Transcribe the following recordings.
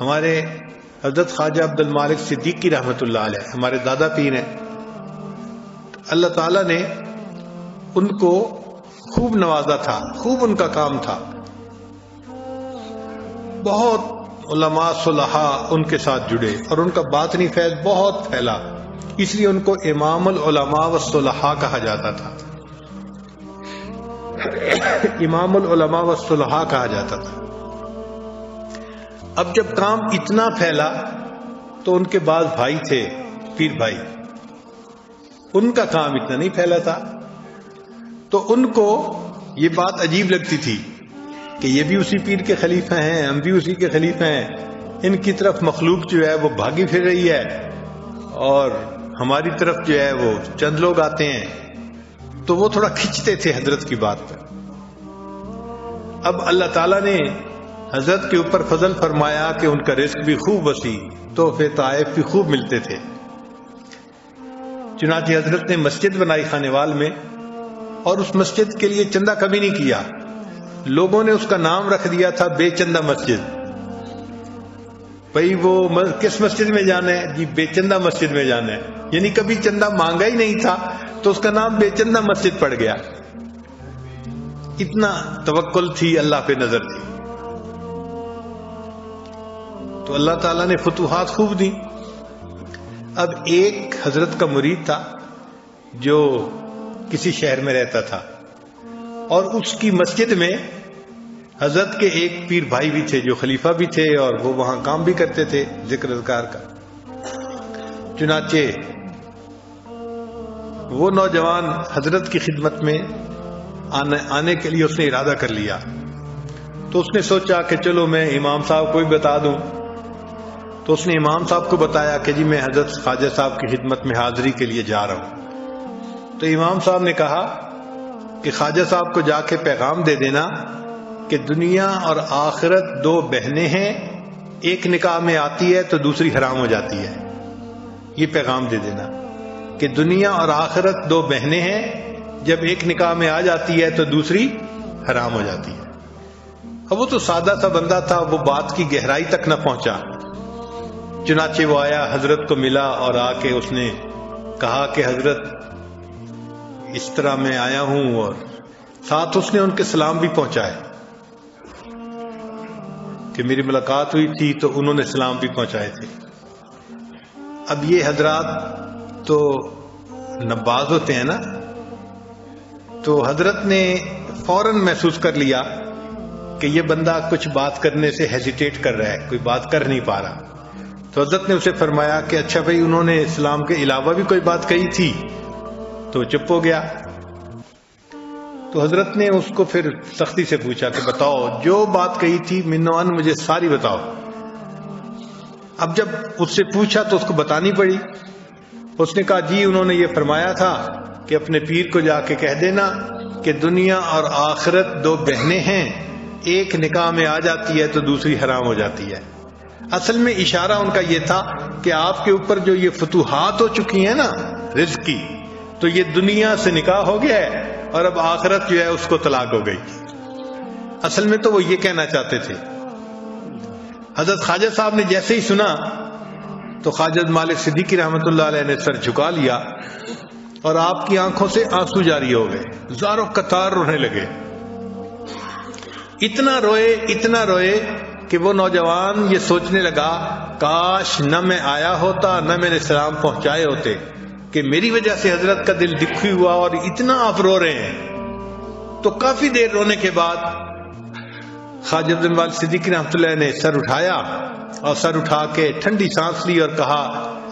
ہمارے حضرت خواجہ عبد المالک صدیقی رحمۃ اللہ علیہ ہمارے دادا پیر ہیں. اللہ تعالیٰ نے ان کو خوب نوازا تھا، خوب ان کا کام تھا. بہت علماء صلحاء ان کے ساتھ جڑے اور ان کا باطنی فیض بہت پھیلا، اس لیے ان کو امام العلماء والصلحاء کہا جاتا تھا. امام العلماء والصلحاء کہا جاتا تھا. اب جب کام اتنا پھیلا تو ان کے بعض بھائی تھے پیر بھائی، ان کا کام اتنا نہیں پھیلا تھا، تو ان کو یہ بات عجیب لگتی تھی کہ یہ بھی اسی پیر کے خلیفہ ہیں، ہم بھی اسی کے خلیفہ ہیں، ان کی طرف مخلوق جو ہے وہ بھاگی پھر رہی ہے اور ہماری طرف جو ہے وہ چند لوگ آتے ہیں. تو وہ تھوڑا کھنچتے تھے حضرت کی بات پر. اب اللہ تعالیٰ نے حضرت کے اوپر فضل فرمایا کہ ان کا رزق بھی خوب وسیع، تحفے طائف بھی خوب ملتے تھے. چنانچہ حضرت نے مسجد بنائی خانیوال میں، اور اس مسجد کے لیے چندہ کبھی نہیں کیا. لوگوں نے اس کا نام رکھ دیا تھا بے چندہ مسجد. بھئی وہ کس مسجد میں جانا ہے؟ جی بے چندہ مسجد میں جانا ہے. یعنی کبھی چندہ مانگا ہی نہیں تھا تو اس کا نام بے چندہ مسجد پڑ گیا. اتنا توکل تھی، اللہ پہ نظر تھی. تو اللہ تعالیٰ نے فتوحات خوب دی. اب ایک حضرت کا مرید تھا جو کسی شہر میں رہتا تھا، اور اس کی مسجد میں حضرت کے ایک پیر بھائی بھی تھے جو خلیفہ بھی تھے، اور وہ وہاں کام بھی کرتے تھے ذکر اذکار کا. چنانچہ وہ نوجوان حضرت کی خدمت میں آنے کے لیے اس نے ارادہ کر لیا. تو اس نے سوچا کہ چلو میں امام صاحب کو بھی بتا دوں. تو اس نے امام صاحب کو بتایا کہ جی میں حضرت خواجہ صاحب کی خدمت میں حاضری کے لیے جا رہا ہوں. تو امام صاحب نے کہا کہ خواجہ صاحب کو جا کے پیغام دے دینا کہ دنیا اور آخرت دو بہنیں ہیں، ایک نکاح میں آتی ہے تو دوسری حرام ہو جاتی ہے. یہ پیغام دے دینا کہ دنیا اور آخرت دو بہنیں ہیں، جب ایک نکاح میں آ جاتی ہے تو دوسری حرام ہو جاتی ہے. اب وہ تو سادہ سا بندہ تھا، وہ بات کی گہرائی تک نہ پہنچا. چنانچہ وہ آیا، حضرت کو ملا، اور آ کے اس نے کہا کہ حضرت اس طرح میں آیا ہوں، اور ساتھ اس نے ان کے سلام بھی پہنچائے کہ میری ملاقات ہوئی تھی تو انہوں نے سلام بھی پہنچائے تھے. اب یہ حضرات تو نباز ہوتے ہیں نا، تو حضرت نے فوراً محسوس کر لیا کہ یہ بندہ کچھ بات کرنے سے ہیزیٹیٹ کر رہا ہے، کوئی بات کر نہیں پا رہا. تو حضرت نے اسے فرمایا کہ اچھا بھائی انہوں نے اسلام کے علاوہ بھی کوئی بات کہی تھی؟ تو چپ ہو گیا. تو حضرت نے اس کو پھر سختی سے پوچھا کہ بتاؤ جو بات کہی تھی منوان مجھے ساری بتاؤ. اب جب اس سے پوچھا تو اس کو بتانی پڑی. اس نے کہا جی انہوں نے یہ فرمایا تھا کہ اپنے پیر کو جا کے کہہ دینا کہ دنیا اور آخرت دو بہنیں ہیں، ایک نکاح میں آ جاتی ہے تو دوسری حرام ہو جاتی ہے. اصل میں اشارہ ان کا یہ تھا کہ آپ کے اوپر جو یہ فتوحات ہو چکی ہیں نا رزق کی، تو یہ دنیا سے نکاح ہو گیا ہے اور اب آخرت جو ہے اس کو طلاق ہو گئی. اصل میں تو وہ یہ کہنا چاہتے تھے. حضرت خواجہ صاحب نے جیسے ہی سنا تو خواجہ مالک صدیقی رحمۃ اللہ علیہ نے سر جھکا لیا اور آپ کی آنکھوں سے آنسو جاری ہو گئے، زاروں قطار رونے لگے. اتنا روئے کہ وہ نوجوان یہ سوچنے لگا کاش نہ میں آیا ہوتا، نہ میں نے سلام پہنچائے ہوتے، کہ میری وجہ سے حضرت کا دل دکھی ہوا اور اتنا آپ رو رہے ہیں. تو کافی دیر رونے کے بعد خواجہ عبد المالک صدیقی رحمۃ اللہ نے سر اٹھایا اور سر اٹھا کے ٹھنڈی سانس لی اور کہا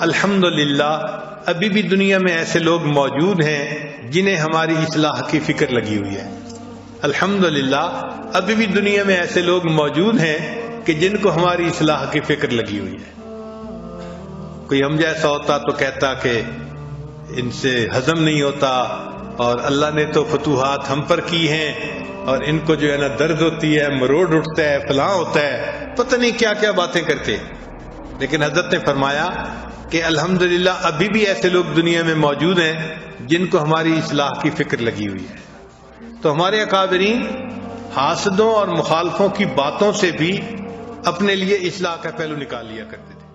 الحمدللہ ابھی بھی دنیا میں ایسے لوگ موجود ہیں جنہیں ہماری اصلاح کی فکر لگی ہوئی ہے. الحمدللہ ابھی بھی دنیا میں ایسے لوگ موجود ہیں کہ جن کو ہماری اصلاح کی فکر لگی ہوئی ہے. کوئی ہم جیسا ہوتا تو کہتا کہ ان سے ہضم نہیں ہوتا اور اللہ نے تو فتوحات ہم پر کی ہیں اور ان کو جو ہے نا درد ہوتی ہے، مروڑ اٹھتا ہے، فلاں ہوتا ہے، پتہ نہیں کیا کیا باتیں کرتے. لیکن حضرت نے فرمایا کہ الحمدللہ ابھی بھی ایسے لوگ دنیا میں موجود ہیں جن کو ہماری اصلاح کی فکر لگی ہوئی ہے. تو ہمارے اکابرین حاسدوں اور مخالفوں کی باتوں سے بھی اپنے لیے اصلاح کا پہلو نکال لیا کرتے تھے.